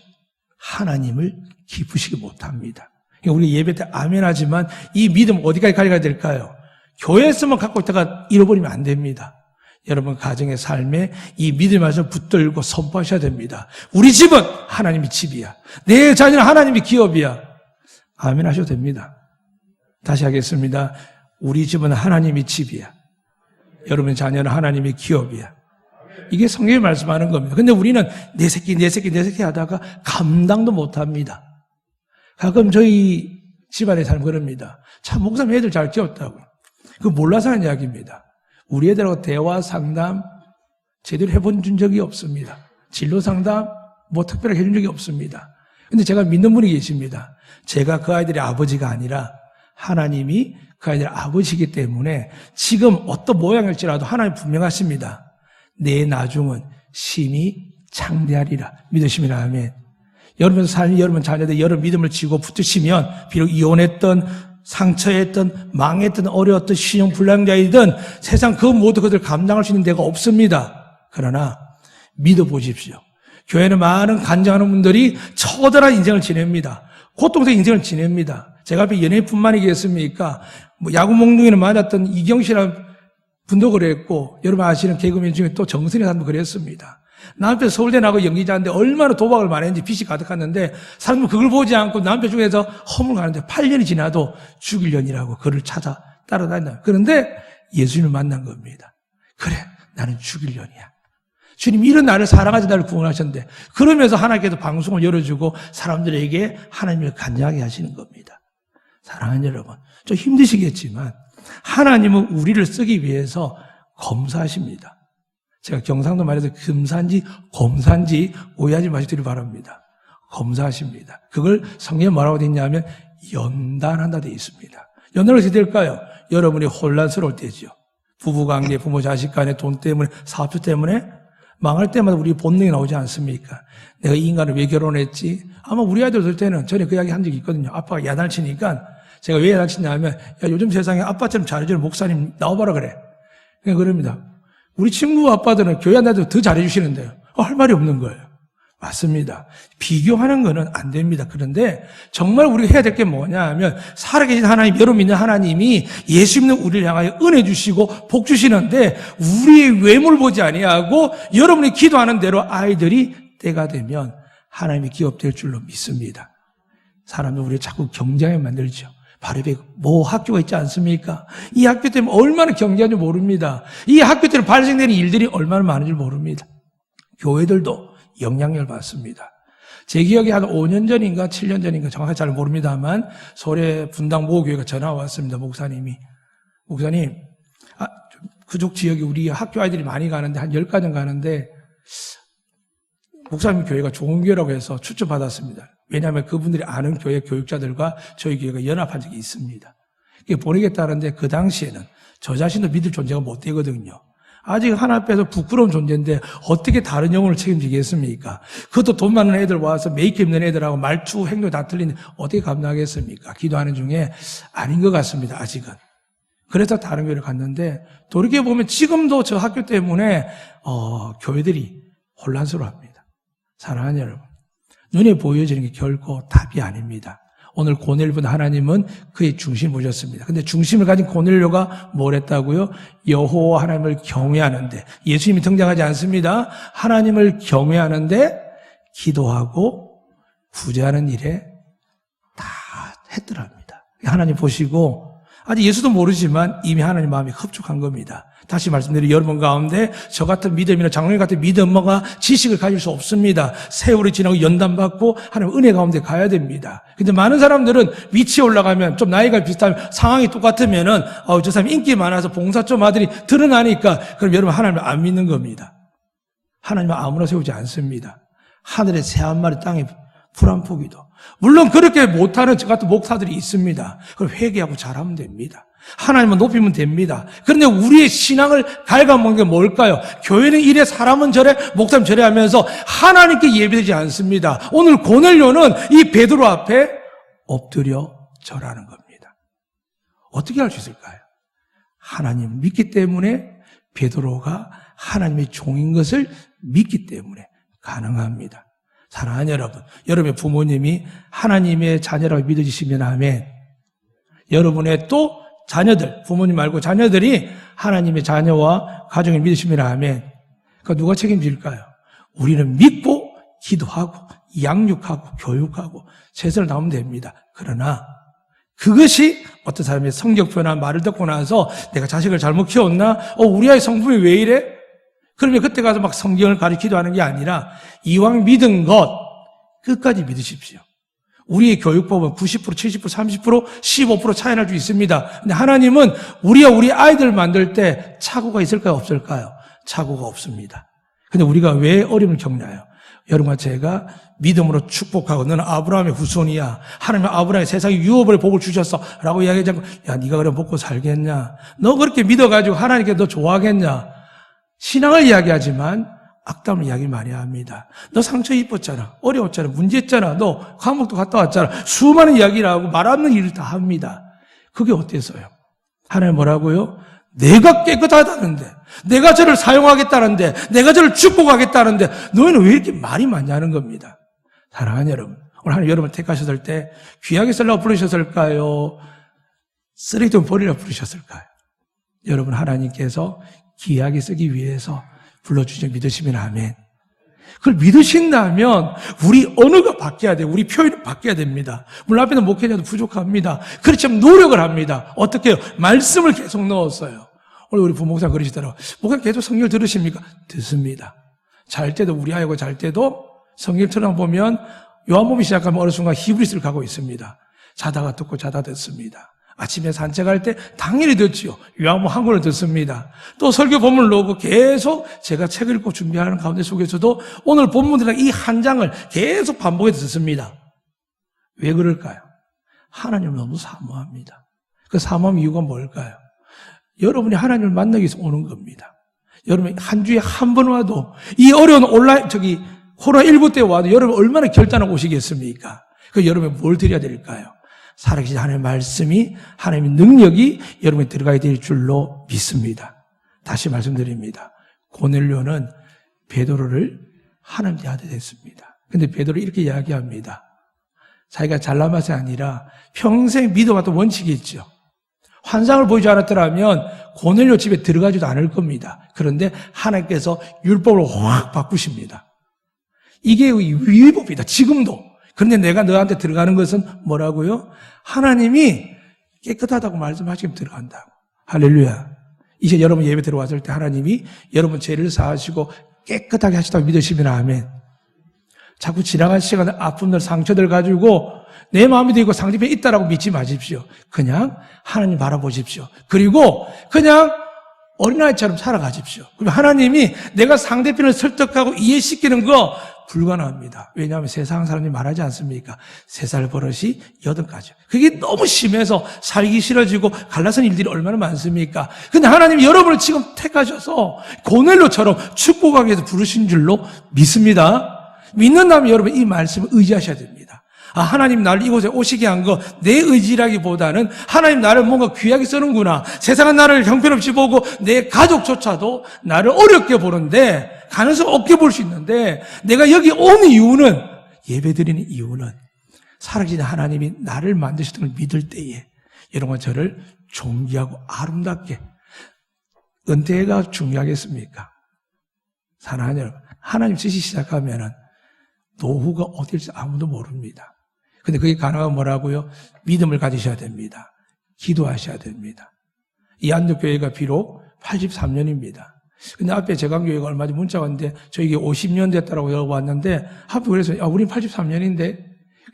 하나님을 기쁘시게 못합니다. 우리 예배 때 아멘 하지만 이 믿음 어디까지 가져가야 될까요? 교회에서만 갖고 있다가 잃어버리면 안 됩니다. 여러분 가정의 삶에 이 믿음의 말씀을 붙들고 선포하셔야 됩니다. 우리 집은 하나님의 집이야. 내 자녀는 하나님의 기업이야. 아멘 하셔도 됩니다. 다시 하겠습니다. 우리 집은 하나님의 집이야. 여러분 자녀는 하나님의 기업이야. 이게 성경이 말씀하는 겁니다. 근데 우리는 내 새끼 하다가 감당도 못합니다. 가끔 저희 집안의 사람 그럽니다. 참 목사님 애들 잘 키웠다고. 그거 몰라서 하는 이야기입니다. 우리 애들하고 대화 상담 제대로 해본 적이 없습니다. 진로 상담 뭐 특별하게 해준 적이 없습니다. 근데 제가 믿는 분이 계십니다. 제가 그 아이들의 아버지가 아니라 하나님이 그 아이들의 아버지이기 때문에 지금 어떤 모양일지라도 하나님 분명하십니다. 내 나중은 심히 창대하리라. 믿으시면 아멘. 여러분 삶이 여러분 자녀들 여러분 믿음을 지고 붙으시면 비록 이혼했던 상처했던 망했던 어려웠던 신용불량자이든 세상 그 모든 것을 감당할 수 있는 데가 없습니다. 그러나 믿어보십시오. 교회는 많은 간증하는 분들이 처절한 인생을 지냅니다. 고통스러운 인생을 지냅니다. 제가 앞에 연예인뿐만이겠습니까? 야구 몽둥이는 맞았던 이경씨라는 분도 그랬고 여러분 아시는 개그맨 중에 또 정선희 사람도 그랬습니다. 남편 서울대 나고 연기자인데 얼마나 도박을 많이 했는지 빚이 가득했는데 사람들은 그걸 보지 않고 남편 중에서 허물 가는데 8년이 지나도 죽이려니라고 그를 찾아 따라다닌다. 그런데 예수님을 만난 겁니다. 그래, 나는 죽이려니야. 주님 이런 나를 사랑하지 나를 구원하셨는데 그러면서 하나님께서 방송을 열어주고 사람들에게 하나님을 간증하게 하시는 겁니다. 사랑하는 여러분, 좀 힘드시겠지만 하나님은 우리를 쓰기 위해서 검사하십니다. 제가 경상도 말해서 금산지, 검산지 오해하지 마시기를 바랍니다. 검사하십니다. 그걸 성경에 뭐라고 되어 있냐면 연단한다 되어 있습니다. 연단은 어떻게 될까요? 여러분이 혼란스러울 때죠. 부부관계, 부모 자식 간에 돈 때문에, 사업주 때문에 망할 때마다 우리 본능이 나오지 않습니까? 내가 이 인간을 왜 결혼했지? 아마 우리 아이들 들 때는 전에 그 이야기 한 적이 있거든요. 아빠가 야단치니까 제가 왜 야단치냐면 야, 요즘 세상에 아빠처럼 잘해주는 목사님 나와봐라 그래. 그냥 그럽니다. 우리 친구 아빠들은 교회 안 다녀도 더 잘해주시는데요. 할 말이 없는 거예요. 맞습니다. 비교하는 거는 안 됩니다. 그런데 정말 우리가 해야 될 게 뭐냐 하면 살아계신 하나님, 여러분 믿는 하나님이 예수 믿는 우리를 향하여 은혜 주시고 복 주시는데 우리의 외모를 보지 아니하고 여러분이 기도하는 대로 아이들이 때가 되면 하나님이 기업될 줄로 믿습니다. 사람들 우리를 자꾸 경쟁하게 만들죠. 바로 옆에 뭐 학교가 있지 않습니까? 이 학교 때문에 얼마나 경쟁하는지 모릅니다. 이 학교 때문에 발생되는 일들이 얼마나 많은지 모릅니다. 교회들도 영향력을 받습니다. 제 기억에 한 5년 전인가 7년 전인가 정확하게 잘 모릅니다만 서울의 분당 모교회가 전화가 왔습니다. 목사님 그쪽 지역에 우리 학교 아이들이 많이 가는데 한 10가정 가는데 목사님 교회가 좋은 교회라고 해서 추천받았습니다. 왜냐하면 그분들이 아는 교회 교육자들과 저희 교회가 연합한 적이 있습니다. 보내겠다는데 그 당시에는 저 자신도 믿을 존재가 못 되거든요. 아직 하나 앞에서 부끄러운 존재인데 어떻게 다른 영혼을 책임지겠습니까? 그것도 돈 많은 애들 와서 메이크 입는 애들하고 말투, 행동 다 틀린데 어떻게 감당하겠습니까? 기도하는 중에 아닌 것 같습니다. 아직은. 그래서 다른 교회를 갔는데 돌이켜보면 지금도 저 학교 때문에 교회들이 혼란스러워합니다. 사랑하는 여러분, 눈에 보여지는 게 결코 답이 아닙니다. 오늘 고넬분 하나님은 그의 중심을 보셨습니다. 근데 중심을 가진 고넬료가 뭘 했다고요? 여호와 하나님을 경외하는데, 예수님이 등장하지 않습니다. 하나님을 경외하는데 기도하고 구제하는 일에 다 했더랍니다. 하나님 보시고 아직 예수도 모르지만 이미 하나님 마음이 흡족한 겁니다. 다시 말씀드리면 여러분 가운데 저 같은 믿음이나 장로님 같은 믿음과 지식을 가질 수 없습니다. 세월이 지나고 연단받고 하나님 은혜 가운데 가야 됩니다. 근데 많은 사람들은 위치에 올라가면 좀 나이가 비슷하면 상황이 똑같으면은 저 사람 인기 많아서 봉사 좀 하더니 드러나니까 그럼 여러분 하나님을 안 믿는 겁니다. 하나님은 아무나 세우지 않습니다. 하늘에 새 한 마리, 땅에 풀 한 포기도. 물론 그렇게 못하는 저 같은 목사들이 있습니다. 그걸 회개하고 잘하면 됩니다. 하나님은 높이면 됩니다. 그런데 우리의 신앙을 갉아먹는 게 뭘까요? 교회는 이래, 사람은 저래, 목사님 저래 하면서 하나님께 예배되지 않습니다. 오늘 고넬료는 이 베드로 앞에 엎드려 절하는 겁니다. 어떻게 할 수 있을까요? 하나님 믿기 때문에, 베드로가 하나님의 종인 것을 믿기 때문에 가능합니다. 사랑하는 여러분, 여러분의 부모님이 하나님의 자녀라고 믿어지시면 아멘. 여러분의 또 자녀들, 부모님 말고 자녀들이 하나님의 자녀와 가정을 믿으시면 아멘. 그러니까 누가 책임질까요? 우리는 믿고 기도하고 양육하고 교육하고 최선을 다하면 됩니다. 그러나 그것이 어떤 사람의 성격표나 말을 듣고 나서 내가 자식을 잘못 키웠나? 우리 아이 성품이 왜 이래? 그러면 그때 가서 막 성경을 가르치기도 하는 게 아니라 이왕 믿은 것 끝까지 믿으십시오. 우리의 교육법은 90%, 70%, 30%, 15% 차이 날 수 있습니다. 근데 하나님은 우리 아이들 만들 때 착오가 있을까요? 없을까요? 착오가 없습니다. 근데 우리가 왜 어려움을 겪나요? 여러분과 제가 믿음으로 축복하고 너는 아브라함의 후손이야. 하나님은 아브라함의 세상에 유업을 복을 주셨어. 라고 이야기하지 않고 야, 네가 그래 먹고 살겠냐? 너 그렇게 믿어가지고 하나님께 너 좋아하겠냐? 신앙을 이야기하지만 악담을 이야기 많이 합니다. 너 상처 입었잖아. 어려웠잖아. 문제했잖아. 너 감옥도 갔다 왔잖아. 수많은 이야기를 하고 말 없는 일을 다 합니다. 그게 어때서요? 하나님 뭐라고요? 내가 깨끗하다는데, 내가 저를 사용하겠다는데, 내가 저를 축복하겠다는데 너희는 왜 이렇게 말이 많냐는 겁니다. 사랑하는 여러분, 오늘 하나님 여러분을 택하셨을 때 귀하게 쓰려고 부르셨을까요? 쓰레기통 버리려고 부르셨을까요? 여러분, 하나님께서 귀하게 쓰기 위해서 불러주시면 믿으시면 아멘. 그걸 믿으신다면 우리 언어가 바뀌어야 돼요. 우리 표현이 바뀌어야 됩니다. 물론 앞에는 목회자도 부족합니다. 그렇지만 노력을 합니다. 어떻게 해요? 말씀을 계속 넣었어요. 오늘 우리 부목사 그러시더라고요. 목사님 계속 성경을 들으십니까? 듣습니다. 잘 때도, 우리 아이가 잘 때도 성경 틀어보면 요한복음 시작하면 어느 순간 히브리스를 가고 있습니다. 자다가 듣고 자다 듣습니다. 아침에 산책할 때 당연히 듣지요. 요한복음 한 권을 듣습니다. 또 설교 본문을 놓고 계속 제가 책을 읽고 준비하는 가운데 속에서도 오늘 본문이랑 이 한 장을 계속 반복해서 듣습니다. 왜 그럴까요? 하나님을 너무 사모합니다. 그 사모한 이유가 뭘까요? 여러분이 하나님을 만나기 위해서 오는 겁니다. 여러분이 한 주에 한 번 와도 이 어려운 코로나19 때 와도 여러분 얼마나 결단하고 오시겠습니까? 그 여러분이 뭘 드려야 될까요? 살아계신 하나님의 말씀이, 하나님의 능력이 여러분에 들어가야 될 줄로 믿습니다. 다시 말씀드립니다. 고넬료는 베드로를 하나님의 아들이 됐습니다. 근데 베드로 이렇게 이야기합니다. 자기가 잘난 맛이 아니라 평생 믿어왔던 원칙이 있죠. 환상을 보이지 않았더라면 고넬료 집에 들어가지도 않을 겁니다. 그런데 하나님께서 율법을 확 바꾸십니다. 이게 위법이다. 지금도. 그런데 내가 너한테 들어가는 것은 뭐라고요? 하나님이 깨끗하다고 말씀하시면 들어간다고. 할렐루야. 이제 여러분 예배 들어왔을 때 하나님이 여러분 죄를 사하시고 깨끗하게 하시다고 믿으시면 아멘. 자꾸 지나간 시간에 아픔들, 상처들 가지고 내 마음이 되고 상대편에 있다라고 믿지 마십시오. 그냥 하나님 바라보십시오. 그리고 그냥 어린아이처럼 살아가십시오. 그럼 하나님이 내가 상대편을 설득하고 이해시키는 거 불가능합니다. 왜냐하면 세상 사람들이 말하지 않습니까? 3살 버릇이 8가지. 그게 너무 심해서 살기 싫어지고 갈라선 일들이 얼마나 많습니까? 근데 하나님이 여러분을 지금 택하셔서 고넬료처럼 축복하기 위해서 부르신 줄로 믿습니다. 믿는다면 여러분 이 말씀을 의지하셔야 됩니다. 하나님 나를 이곳에 오시게 한 거 내 의지라기보다는 하나님 나를 뭔가 귀하게 쓰는구나. 세상은 나를 형편없이 보고 내 가족조차도 나를 어렵게 보는데 가능성 없게 볼 수 있는데 내가 여기 온 이유는, 예배드리는 이유는 살아계신 하나님이 나를 만드셨던 걸 믿을 때에 여러분 저를 존귀하고 아름답게, 은퇴가 중요하겠습니까? 사랑하는 여러분, 하나님 쓰시 시작하면은 노후가 어딜지 아무도 모릅니다. 근데 그게 가능하면 뭐라고요? 믿음을 가지셔야 됩니다. 기도하셔야 됩니다. 이 안덕교회가 비록 83년입니다. 근데 앞에 제강교회가 얼마 전에 문자가 왔는데 저에게 50년 됐다라고 왔는데 하필 그래서 우린 83년인데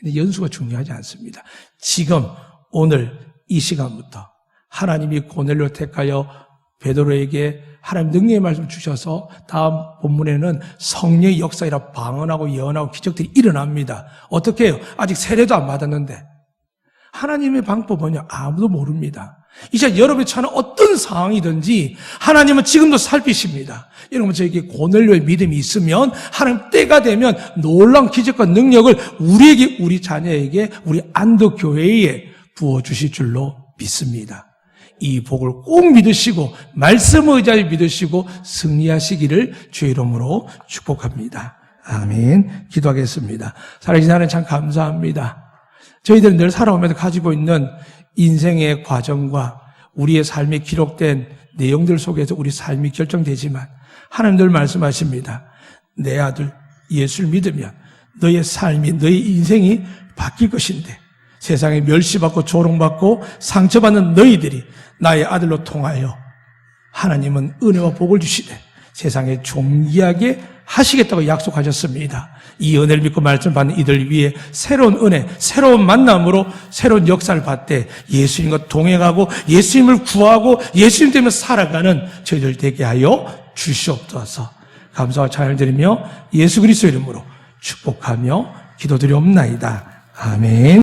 근데 연수가 중요하지 않습니다. 지금 오늘 이 시간부터 하나님이 고넬료 택하여 베드로에게 하나님 능력의 말씀을 주셔서 다음 본문에는 성령의 역사이라 방언하고 예언하고 기적들이 일어납니다. 어떻게 해요? 아직 세례도 안 받았는데. 하나님의 방법은요, 아무도 모릅니다. 이제 여러분이 처하는 어떤 상황이든지 하나님은 지금도 살피십니다. 여러분, 저에게 고넬료의 믿음이 있으면 하나님 때가 되면 놀라운 기적과 능력을 우리에게, 우리 자녀에게, 우리 안도교회에 부어주실 줄로 믿습니다. 이 복을 꼭 믿으시고 말씀 의지하여 믿으시고 승리하시기를 주의 이름으로 축복합니다. 아멘. 기도하겠습니다. 살아계신 하나님 참 감사합니다. 저희들은 늘 살아오면서 가지고 있는 인생의 과정과 우리의 삶이 기록된 내용들 속에서 우리 삶이 결정되지만 하나님 늘 말씀하십니다. 내 아들 예수를 믿으면 너의 삶이, 너의 인생이 바뀔 것인데 세상에 멸시받고 조롱받고 상처받는 너희들이 나의 아들로 통하여 하나님은 은혜와 복을 주시되 세상에 존귀하게 하시겠다고 약속하셨습니다. 이 은혜를 믿고 말씀 받는 이들 위해 새로운 은혜, 새로운 만남으로 새로운 역사를 받되 예수님과 동행하고 예수님을 구하고 예수님 때문에 살아가는 저희들 되게 하여 주시옵소서. 감사와 찬양을 드리며 예수 그리스도 이름으로 축복하며 기도드리옵나이다. 아멘.